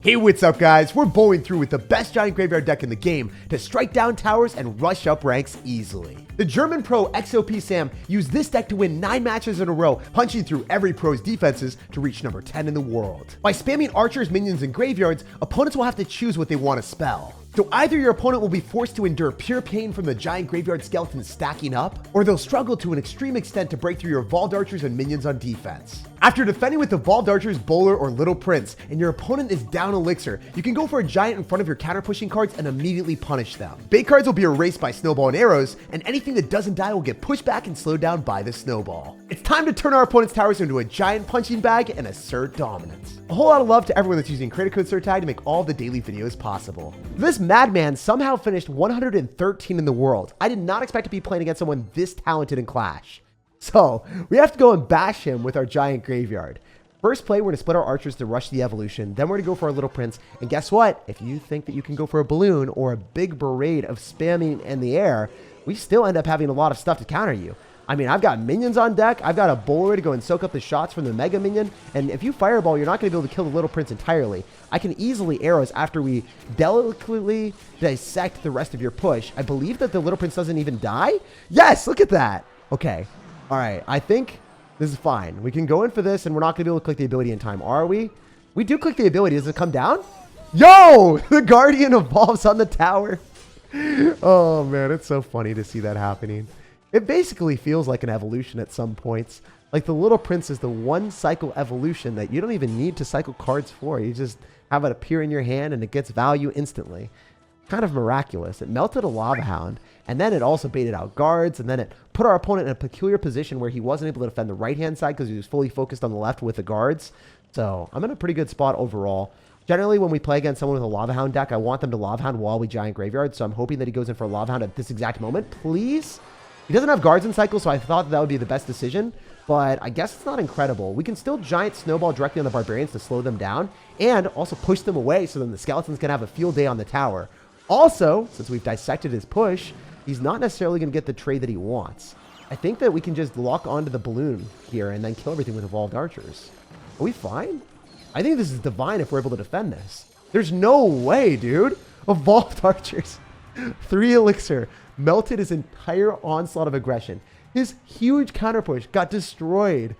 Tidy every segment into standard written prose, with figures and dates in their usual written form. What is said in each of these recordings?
Hey, what's up guys? We're bowling through with the best giant graveyard deck in the game to strike down towers and rush up ranks easily. The German pro XOP Sam used this deck to win 9 matches in a row, punching through every pro's defenses to reach number 10 in the world. By spamming archers, minions, and graveyards, opponents will have to choose what they want to spell. So either your opponent will be forced to endure pure pain from the giant graveyard skeletons stacking up, or they'll struggle to an extreme extent to break through your evolved archers and minions on defense. After defending with evolved archers, bowler, or little prince, and your opponent is down elixir, you can go for a giant in front of your counter pushing cards and immediately punish them. Bait cards will be erased by snowball and arrows, and anything that doesn't die will get pushed back and slowed down by the snowball. It's time to turn our opponent's towers into a giant punching bag and assert dominance. A whole lot of love to everyone that's using creator code SirTag to make all the daily videos possible. This madman somehow finished 113 in the world. I did not expect to be playing against someone this talented in Clash. So we have to go and bash him with our giant graveyard. First play, we're going to split our archers to rush the evolution. Then we're going to go for our little prince. And guess what? If you think that you can go for a balloon or a big parade of spamming in the air, we still end up having a lot of stuff to counter you. I mean, I've got minions on deck. I've got a bowler to go and soak up the shots from the mega minion. And if you fireball, you're not going to be able to kill the little prince entirely. I can easily arrows after we delicately dissect the rest of your push. I believe that the little prince doesn't even die. Yes, look at that. Okay. All right. I think this is fine. We can go in for this, and we're not going to be able to click the ability in time, are we? We do click the ability. Does it come down? Yo! The Guardian evolves on the tower. Oh, man. It's so funny to see that happening. It basically feels like an evolution at some points. Like the little prince is the one cycle evolution that you don't even need to cycle cards for. You just have it appear in your hand and it gets value instantly. Kind of miraculous. It melted a lava hound, and then it also baited out guards, and then it put our opponent in a peculiar position where he wasn't able to defend the right hand side because he was fully focused on the left with the guards. So I'm in a pretty good spot overall. Generally, when we play against someone with a Lava Hound deck, I want them to Lava Hound while we Giant Graveyard, so I'm hoping that he goes in for a Lava Hound at this exact moment. Please? He doesn't have guards in cycle, so I thought that would be the best decision, but I guess it's not incredible. We can still Giant Snowball directly on the Barbarians to slow them down, and also push them away so then the Skeletons can have a field day on the tower. Also, since we've dissected his push, he's not necessarily going to get the trade that he wants. I think that we can just lock onto the balloon here and then kill everything with evolved archers. Are we fine? I think this is divine if we're able to defend this. There's no way, dude. Evolved archers. 3 elixir. Melted his entire onslaught of aggression. His huge counter push got destroyed.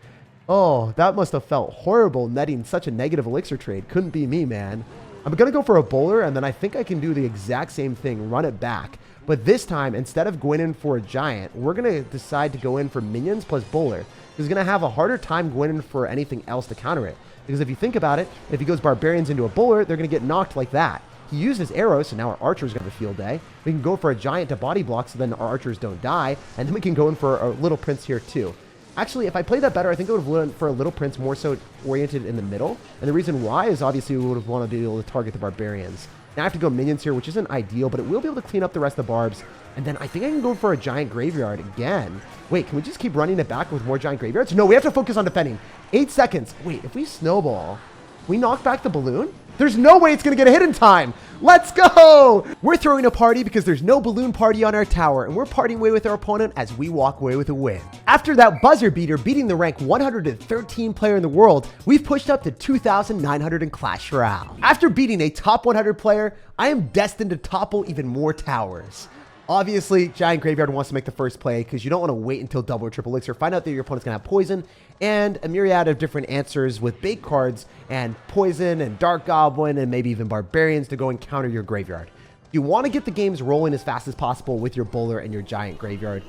Oh, that must have felt horrible netting such a negative elixir trade. Couldn't be me, man. I'm going to go for a bowler, and then I think I can do the exact same thing, run it back. But this time, instead of going in for a giant, we're going to decide to go in for minions plus bowler. He's going to have a harder time going in for anything else to counter it. Because if you think about it, if he goes barbarians into a bowler, they're going to get knocked like that. He used his arrows, so now our archers going to have a field day. We can go for a giant to body block so then our archers don't die. And then we can go in for a little prince here too. Actually, if I played that better, I think I would have went for a little prince more so oriented in the middle. And the reason why is obviously we would have wanted to be able to target the barbarians. Now I have to go minions here, which isn't ideal, but it will be able to clean up the rest of the barbs. And then I think I can go for a giant graveyard again. Wait, can we just keep running it back with more giant graveyards? No, we have to focus on defending. 8 seconds. Wait, if we snowball, we knock back the balloon? There's no way it's going to get a hit in time. Let's go. We're throwing a party because there's no balloon party on our tower, and we're partying away with our opponent as we walk away with a win. After that buzzer beater beating the rank 113 player in the world, we've pushed up to 2,900 in Clash Royale. After beating a top 100 player, I am destined to topple even more towers. Obviously, Giant Graveyard wants to make the first play because you don't want to wait until double or triple elixir. Find out that your opponent's going to have poison and a myriad of different answers with bait cards and poison and Dark Goblin and maybe even barbarians to go and counter your graveyard. You want to get the games rolling as fast as possible with your bowler and your Giant Graveyard.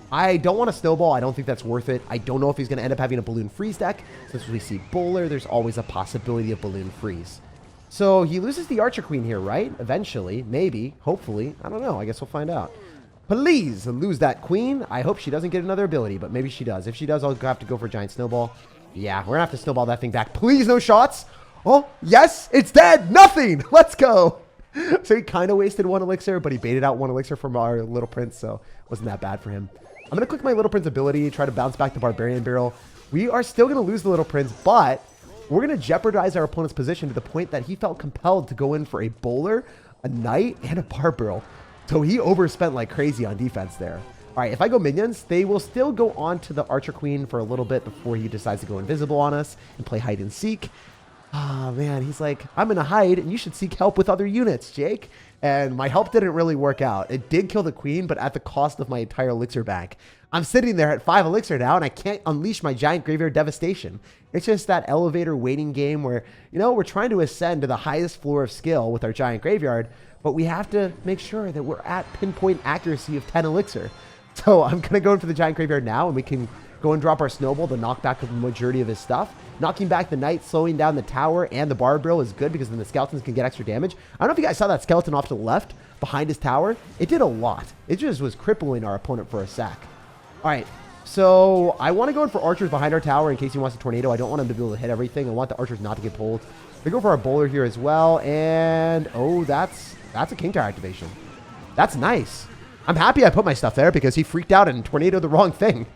I don't want to snowball. I don't think that's worth it. I don't know if he's going to end up having a balloon freeze deck. Since we see bowler, there's always a possibility of balloon freeze. So he loses the Archer Queen here, right? Eventually, maybe, hopefully. I don't know. I guess we'll find out. Please lose that queen. I hope she doesn't get another ability, but maybe she does. If she does, I'll have to go for Giant Snowball. Yeah, we're going to have to snowball that thing back. Please, no shots. Oh, yes, it's dead. Nothing. Let's go. So he kind of wasted 1 elixir, but he baited out 1 elixir from our little prince, so it wasn't that bad for him. I'm going to click my little prince ability, try to bounce back the barbarian barrel. We are still going to lose the little prince, but we're going to jeopardize our opponent's position to the point that he felt compelled to go in for a bowler, a knight, and a bar barrel. So he overspent like crazy on defense there. All right, if I go minions, they will still go on to the Archer Queen for a little bit before he decides to go invisible on us and play hide and seek. Ah, man, he's like, I'm going to hide, and you should seek help with other units, Jake. And my help didn't really work out. It did kill the queen, but at the cost of my entire elixir bank. I'm sitting there at 5 elixir now, and I can't unleash my giant graveyard devastation. It's just that elevator waiting game where, you know, we're trying to ascend to the highest floor of skill with our giant graveyard, but we have to make sure that we're at pinpoint accuracy of 10 elixir. So I'm going to go in for the giant graveyard now, and we can go and drop our snowball to knock back the majority of his stuff. Knocking back the knight, slowing down the tower, and the bar barrel is good because then the skeletons can get extra damage. I don't know if you guys saw that skeleton off to the left behind his tower. It did a lot. It just was crippling our opponent for a sec. All right, so I want to go in for archers behind our tower in case he wants a tornado. I don't want him to be able to hit everything. I want the archers not to get pulled. We go for our bowler here as well, and oh, that's a king tower activation. That's nice. I'm happy I put my stuff there because he freaked out and tornadoed the wrong thing.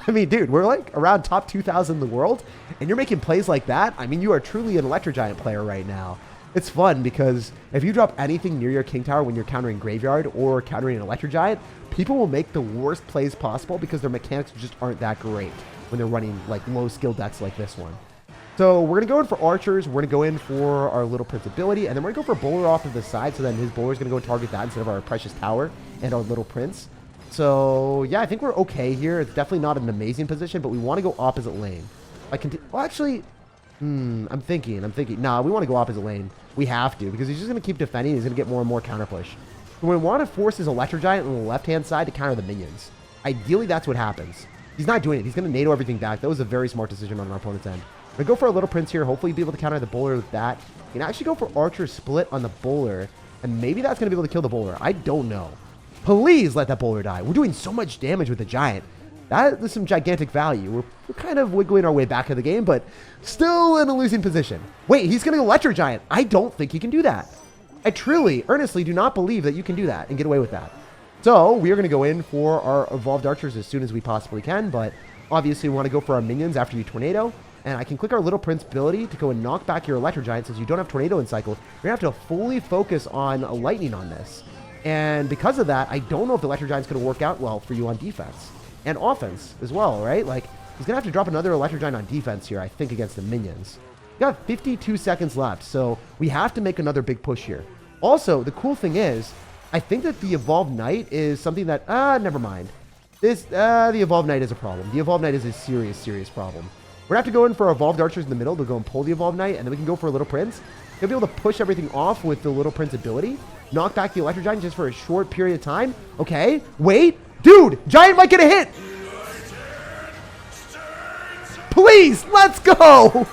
I mean, dude, we're like around top 2,000 in the world, and you're making plays like that. I mean, you are truly an Electro Giant player right now. It's fun because if you drop anything near your king tower when you're countering graveyard or countering an Electro Giant, people will make the worst plays possible because their mechanics just aren't that great when they're running like low skill decks like this one. So we're going to go in for archers. We're going to go in for our Little Prince ability, and then we're going to go for bowler off of the side, so then his bowler is going to go and target that instead of our precious tower and our Little Prince. So, yeah, I think we're okay here. It's definitely not an amazing position, but we want to go opposite lane. Well, actually, I'm thinking. Nah, we want to go opposite lane. We have to, because he's just going to keep defending. He's going to get more and more counter push. So we want to force his Electro Giant on the left-hand side to counter the minions. Ideally, that's what happens. He's not doing it. He's going to NATO everything back. That was a very smart decision on our opponent's end. We're going to go for a Little Prince here. Hopefully, be able to counter the bowler with that. You can actually go for Archer Split on the bowler, and maybe that's going to be able to kill the bowler. I don't know. Please let that bowler die. We're doing so much damage with the giant. That is some gigantic value. We're kind of wiggling our way back to the game, but still in a losing position. Wait, he's going to Electro Giant. I don't think he can do that. I truly, earnestly do not believe that you can do that and get away with that. So we are going to go in for our Evolved Archers as soon as we possibly can, but obviously we want to go for our minions after you Tornado. And I can click our Little Prince ability to go and knock back your Electro Giant since you don't have Tornado in cycle. You're going to have to fully focus on a Lightning on this. And because of that, I don't know if the Electro Giant's going to work out well for you on defense. And offense as well, right? Like, he's going to have to drop another Electro Giant on defense here, I think, against the minions. We got 52 seconds left, so we have to make another big push here. Also, the cool thing is, I think that the Evolved Knight is something that... never mind. The Evolved Knight is a problem. The Evolved Knight is a serious, serious problem. We're going to have to go in for our Evolved Archers in the middle to go and pull the Evolved Knight, and then we can go for a Little Prince. We'll be able to push everything off with the Little Prince ability. Knock back the Electro Giant just for a short period of time. Okay, wait. Dude, Giant might get a hit. Please, let's go.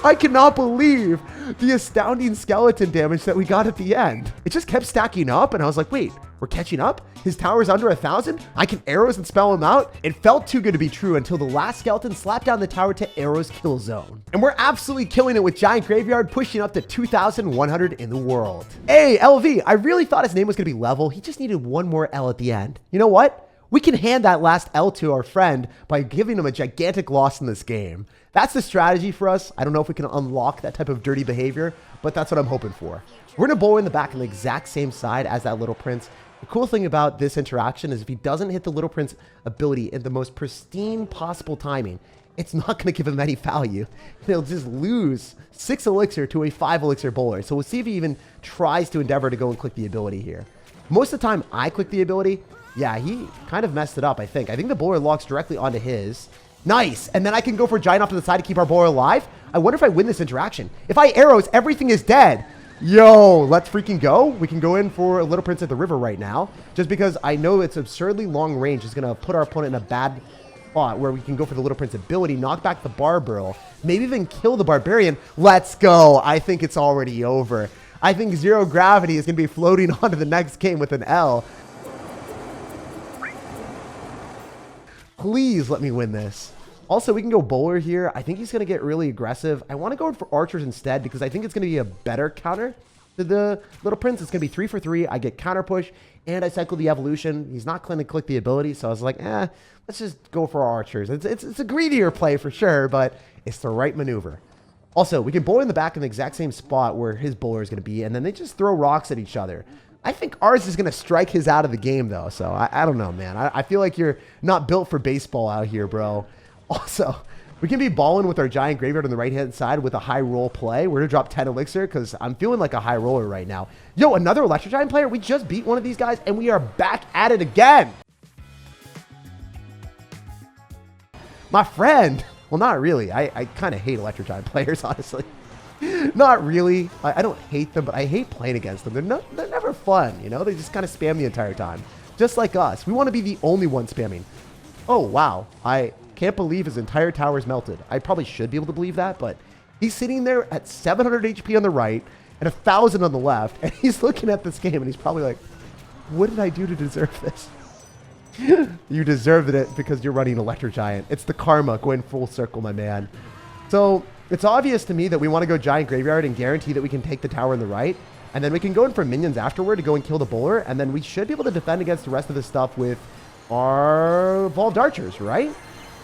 I cannot believe the astounding skeleton damage that we got at the end. It just kept stacking up, and I was like, wait, we're catching up? His tower's under 1,000? I can arrows and spell him out? It felt too good to be true until the last skeleton slapped down the tower to arrows kill zone. And we're absolutely killing it with Giant Graveyard, pushing up to 2,100 in the world. Hey, LV, I really thought his name was going to be Level. He just needed one more L at the end. You know what? We can hand that last L to our friend by giving him a gigantic loss in this game. That's the strategy for us. I don't know if we can unlock that type of dirty behavior, but that's what I'm hoping for. We're going to bowl in the back on the exact same side as that Little Prince. The cool thing about this interaction is if he doesn't hit the Little Prince ability in the most pristine possible timing, it's not going to give him any value. He'll just lose 6 elixir to a 5 elixir bowler. So we'll see if he even tries to endeavor to go and click the ability here. Most of the time I click the ability, yeah, he kind of messed it up, I think. I think the bowler locks directly onto his. Nice. And then I can go for Giant off to the side to keep our bowler alive. I wonder if I win this interaction. If I arrows, everything is dead. Yo, let's freaking go. We can go in for a Little Prince at the river right now, just because I know it's absurdly long range. It's going to put our opponent in a bad spot where we can go for the Little Prince ability, knock back the Barbarrel, maybe even kill the Barbarian. Let's go. I think it's already over. I think Zero Gravity is going to be floating on to the next game with an L. Please let me win this. Also, we can go bowler here. I think he's going to get really aggressive. I want to go in for archers instead because I think it's going to be a better counter to the Little Prince. It's going to be 3 for 3. I get counter push, and I cycle the evolution. He's not going to click the ability, so I was like, let's just go for our archers. It's a greedier play for sure, but it's the right maneuver. Also, we can bowl in the back in the exact same spot where his bowler is going to be, and then they just throw rocks at each other. I think ours is going to strike his out of the game, though, so I don't know, man. I feel like you're not built for baseball out here, bro. Also, We can be balling with our giant graveyard on the right-hand side with a high roll play. We're going to drop 10 elixir because I'm feeling like a high roller right now. Yo, another Electro Giant player. We just beat one of these guys, and we are back at it again. My friend. Well, not really. I kind of hate Electro Giant players, honestly. Not really. I don't hate them, but I hate playing against them. They're never fun, you know? They just kind of spam the entire time. Just like us. We want to be the only one spamming. Oh, wow. I can't believe his entire tower is melted. I probably should be able to believe that, but he's sitting there at 700 HP on the right and 1,000 on the left, and he's looking at this game, and he's probably like, what did I do to deserve this? You deserved it because you're running Electro Giant. It's the karma going full circle, my man. So it's obvious to me that we want to go Giant Graveyard and guarantee that we can take the tower on the right, and then we can go in for minions afterward to go and kill the bowler, and then we should be able to defend against the rest of this stuff with our Evolved Archers, right?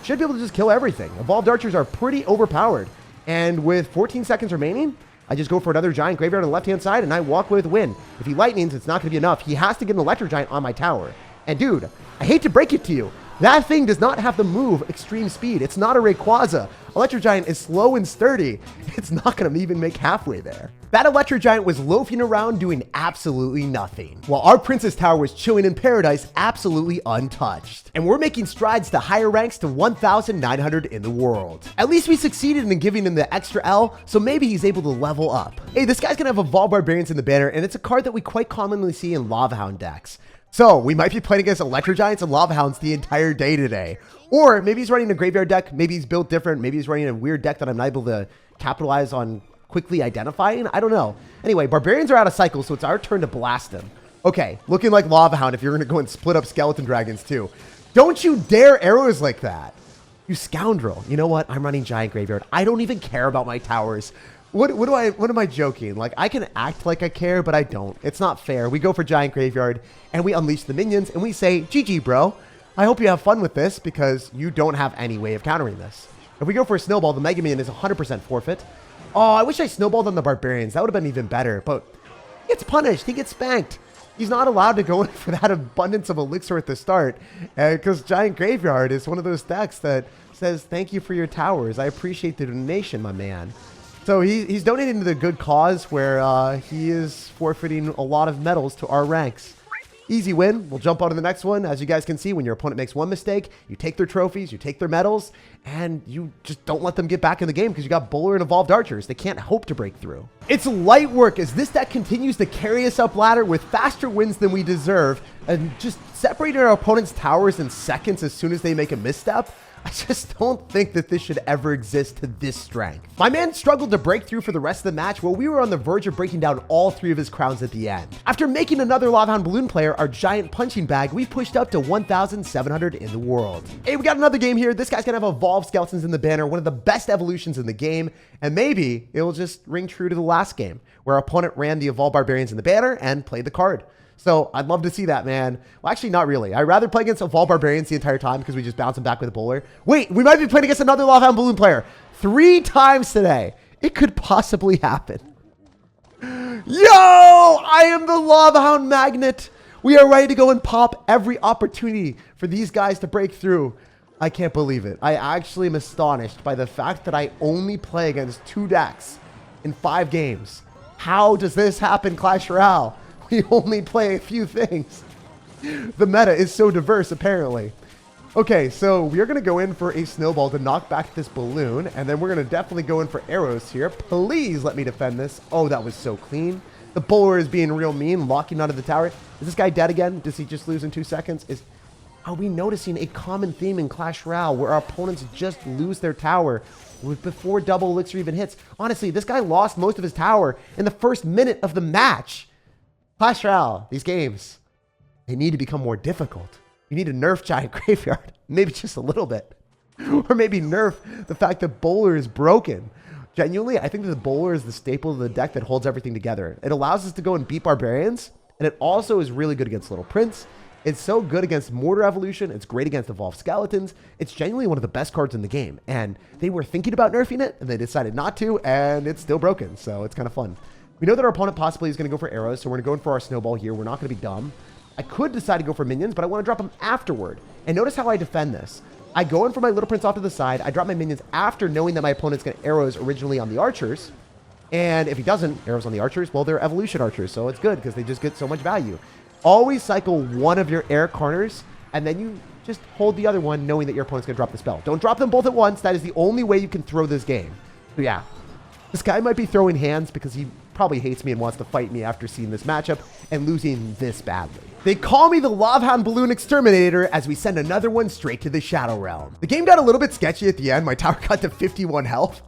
Should be able to just kill everything. Evolved Archers are pretty overpowered. And with 14 seconds remaining, I just go for another Giant Graveyard on the left-hand side, and I walk with win. If he lightnings, it's not going to be enough. He has to get an Electro Giant on my tower. And dude, I hate to break it to you, that thing does not have the move extreme speed. It's not a Rayquaza. Electro Giant is slow and sturdy. It's not going to even make halfway there. That Electro Giant was loafing around doing absolutely nothing, while our Princess Tower was chilling in paradise absolutely untouched. And we're making strides to higher ranks to 1,900 in the world. At least we succeeded in giving him the extra L, so maybe he's able to level up. Hey, this guy's going to have Evolved Barbarians in the banner, and it's a card that we quite commonly see in Lava Hound decks. So we might be playing against Electro Giants and Lava Hounds the entire day today. Or maybe he's running a graveyard deck. Maybe he's built different. Maybe he's running a weird deck that I'm not able to capitalize on quickly identifying. I don't know. Anyway, Barbarians are out of cycle, so it's our turn to blast them. Okay, looking like Lava Hound if you're going to go and split up Skeleton Dragons too. Don't you dare arrows like that. You scoundrel. You know what? I'm running Giant Graveyard. I don't even care about my towers. What am I joking? Like, I can act like I care, but I don't. It's not fair. We go for Giant Graveyard, and we unleash the minions, and we say, GG, bro. I hope you have fun with this, because you don't have any way of countering this. If we go for a Snowball, the Mega Minion is 100% forfeit. Oh, I wish I Snowballed on the Barbarians. That would have been even better, but he gets punished. He gets spanked. He's not allowed to go in for that abundance of elixir at the start, because Giant Graveyard is one of those decks that says, thank you for your towers. I appreciate the donation, my man. So he's donating to the good cause where he is forfeiting a lot of medals to our ranks. Easy win. We'll jump on to the next one. As you guys can see, when your opponent makes one mistake, you take their trophies, you take their medals, and you just don't let them get back in the game because you got Bowler and Evolved Archers. They can't hope to break through. It's light work as this deck continues to carry us up ladder with faster wins than we deserve and just separating our opponent's towers in seconds as soon as they make a misstep. I just don't think that this should ever exist to this strength. My man struggled to break through for the rest of the match while we were on the verge of breaking down all three of his crowns at the end. After making another Lava Hound Balloon player our giant punching bag, we pushed up to 1,700 in the world. Hey, we got another game here. This guy's gonna have Evolved Skeletons in the banner, one of the best evolutions in the game, and maybe it will just ring true to the last game, where our opponent ran the Evolved Barbarians in the banner and played the card. So I'd love to see that, man. Well, actually, not really. I'd rather play against Evolved Barbarians the entire time because we just bounce them back with a bowler. Wait, we might be playing against another Lava Hound Balloon player 3 times today. It could possibly happen. Yo, I am the Lava Hound Magnet. We are ready to go and pop every opportunity for these guys to break through. I can't believe it. I actually am astonished by the fact that I only play against 2 decks in 5 games. How does this happen, Clash Royale? We only play a few things. The meta is so diverse, apparently. Okay, so we are going to go in for a Snowball to knock back this balloon, and then we're going to definitely go in for arrows here. Please let me defend this. Oh, that was so clean. The bowler is being real mean, locking onto the tower. Is this guy dead again? Does he just lose in 2 seconds? Are we noticing a common theme in Clash Royale where our opponents just lose their tower before double elixir even hits? Honestly, this guy lost most of his tower in the first minute of the match. Clash Royale, these games, they need to become more difficult. You need to nerf Giant Graveyard, maybe just a little bit. Or maybe nerf the fact that Bowler is broken. Genuinely, I think that the Bowler is the staple of the deck that holds everything together. It allows us to go and beat Barbarians, and it also is really good against Little Prince. It's so good against Mortar Evolution. It's great against Evolved Skeletons. It's genuinely one of the best cards in the game. And they were thinking about nerfing it, and they decided not to, and it's still broken, so it's kind of fun. We know that our opponent possibly is going to go for arrows, so we're going to go in for our Snowball here. We're not going to be dumb. I could decide to go for minions, but I want to drop them afterward. And notice how I defend this. I go in for my little prince off to the side. I drop my minions after knowing that my opponent's going to arrows originally on the archers. And if he doesn't, arrows on the archers, well, they're evolution archers, so it's good because they just get so much value. Always cycle one of your air corners, and then you just hold the other one knowing that your opponent's going to drop the spell. Don't drop them both at once. That is the only way you can throw this game. So yeah, this guy might be throwing hands because he probably hates me and wants to fight me after seeing this matchup and losing this badly. They call me the Lovehound Balloon Exterminator as we send another one straight to the Shadow Realm. The game got a little bit sketchy at the end. My tower got to 51 health.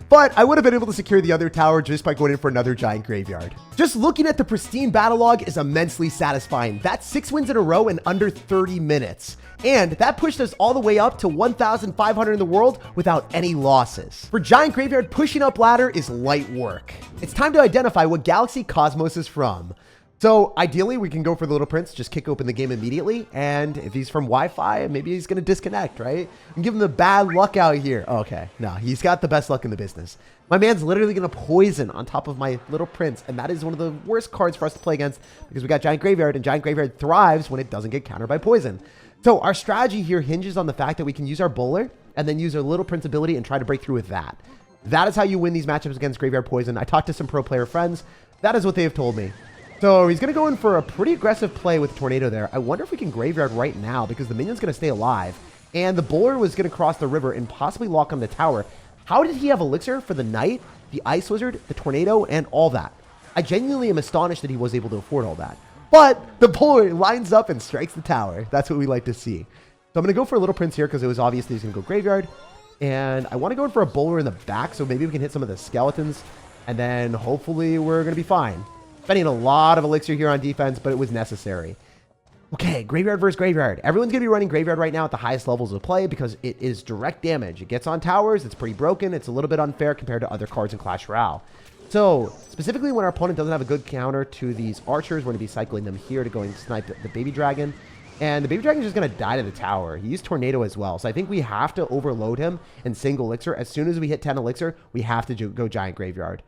But I would have been able to secure the other tower just by going in for another giant graveyard. Just looking at the pristine battle log is immensely satisfying. That's 6 wins in a row in under 30 minutes. And that pushed us all the way up to 1,500 in the world without any losses. For Giant Graveyard, pushing up ladder is light work. It's time to identify what galaxy Cosmos is from. So ideally, we can go for the Little Prince, just kick open the game immediately. And if he's from Wi-Fi, maybe he's going to disconnect, right? And give him the bad luck out here. Okay, no, he's got the best luck in the business. My man's literally going to poison on top of my Little Prince. And that is one of the worst cards for us to play against because we got Giant Graveyard, and Giant Graveyard thrives when it doesn't get countered by poison. So our strategy here hinges on the fact that we can use our bowler and then use our Little Prince ability and try to break through with that. That is how you win these matchups against Graveyard Poison. I talked to some pro player friends. That is what they have told me. So he's going to go in for a pretty aggressive play with the Tornado there. I wonder if we can Graveyard right now because the minion's going to stay alive. And the bowler was going to cross the river and possibly lock on the tower. How did he have Elixir for the Knight, the Ice Wizard, the Tornado, and all that? I genuinely am astonished that he was able to afford all that. But the bowler lines up and strikes the tower. That's what we like to see. So I'm going to go for a Little Prince here because it was obvious that he's going to go Graveyard. And I want to go in for a bowler in the back so maybe we can hit some of the skeletons. And then hopefully we're going to be fine. Spending a lot of elixir here on defense, but it was necessary. Okay, Graveyard versus Graveyard. Everyone's going to be running Graveyard right now at the highest levels of play because it is direct damage. It gets on towers. It's pretty broken. It's a little bit unfair compared to other cards in Clash Royale. So, specifically when our opponent doesn't have a good counter to these archers, we're going to be cycling them here to go and snipe the Baby Dragon. And the Baby Dragon is just going to die to the tower. He used Tornado as well. So I think we have to overload him and single elixir. As soon as we hit 10 elixir, we have to go Giant Graveyard.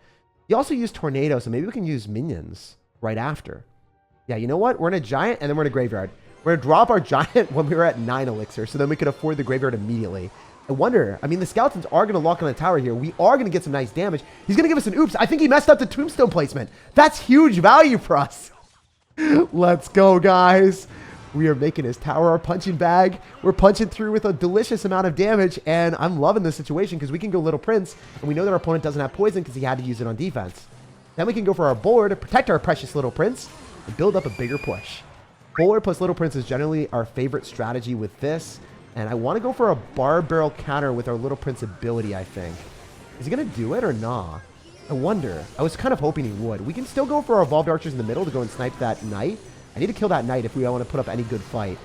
He also used Tornado, so maybe we can use minions right after. Yeah, you know what? We're in a Giant, and then we're in a Graveyard. We're going to drop our Giant when we were at 9 elixir, so then we could afford the Graveyard immediately. I wonder, I mean, the skeletons are going to lock on the tower here. We are going to get some nice damage. He's going to give us an oops. I think he messed up the tombstone placement. That's huge value for us. Let's go, guys. We are making his tower our punching bag. We're punching through with a delicious amount of damage, and I'm loving this situation because we can go Little Prince, and we know that our opponent doesn't have poison because he had to use it on defense. Then we can go for our bowler to protect our precious Little Prince and build up a bigger push. Bowler plus Little Prince is generally our favorite strategy with this, and I want to go for a bar barrel counter with our Little Prince ability, I think. Is he going to do it or not? I wonder. I was kind of hoping he would. We can still go for our Evolved Archers in the middle to go and snipe that Knight. I need to kill that Knight if we want to put up any good fight.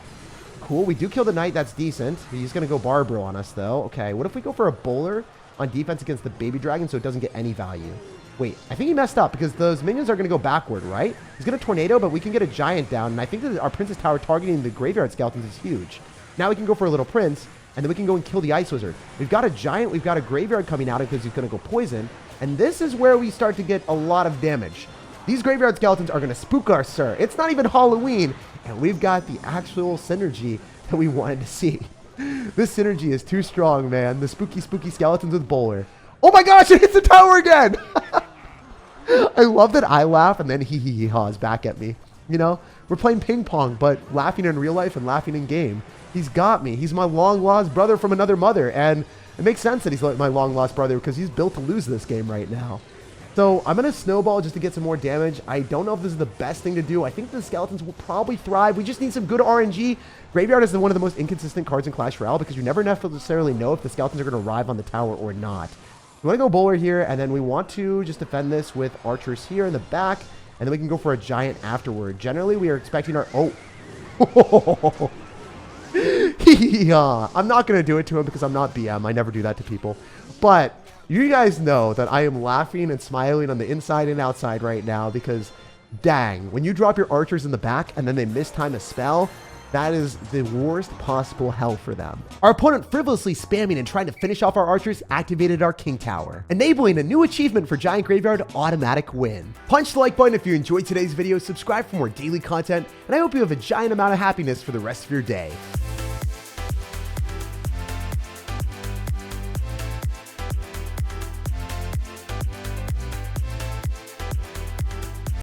Cool, we do kill the Knight. That's decent. He's going to go Barbaro on us, though. Okay, what if we go for a bowler on defense against the Baby Dragon so it doesn't get any value? Wait, I think he messed up because those minions are going to go backward, right? He's going to Tornado, but we can get a Giant down, and I think that our Princess Tower targeting the Graveyard Skeletons is huge. Now we can go for a Little Prince, and then we can go and kill the Ice Wizard. We've got a Giant, we've got a Graveyard coming out because he's going to go Poison, and this is where we start to get a lot of damage. These Graveyard Skeletons are going to spook our Sir. It's not even Halloween, and we've got the actual synergy that we wanted to see. This synergy is too strong, man. The spooky skeletons with bowler. Oh my gosh, it hits the tower again! I love that I laugh and then he haws back at me. You know, we're playing ping pong, but laughing in real life and laughing in game. He's got me. He's my long-lost brother from another mother, and it makes sense that he's my long-lost brother because he's built to lose this game right now. So I'm going to snowball just to get some more damage. I don't know if this is the best thing to do. I think the skeletons will probably thrive. We just need some good RNG. Graveyard is one of the most inconsistent cards in Clash Royale because you never necessarily know if the skeletons are going to arrive on the tower or not. We want to go bowler here, and then we want to just defend this with archers here in the back, and then we can go for a Giant afterward. Generally, we are expecting our... Oh! I'm not going to do it to him because I'm not BM. I never do that to people. But... you guys know that I am laughing and smiling on the inside and outside right now because, dang, when you drop your archers in the back and then they mistime a spell, that is the worst possible hell for them. Our opponent frivolously spamming and trying to finish off our archers activated our King Tower, enabling a new achievement for Giant Graveyard, automatic win. Punch the like button if you enjoyed today's video, subscribe for more daily content, and I hope you have a giant amount of happiness for the rest of your day.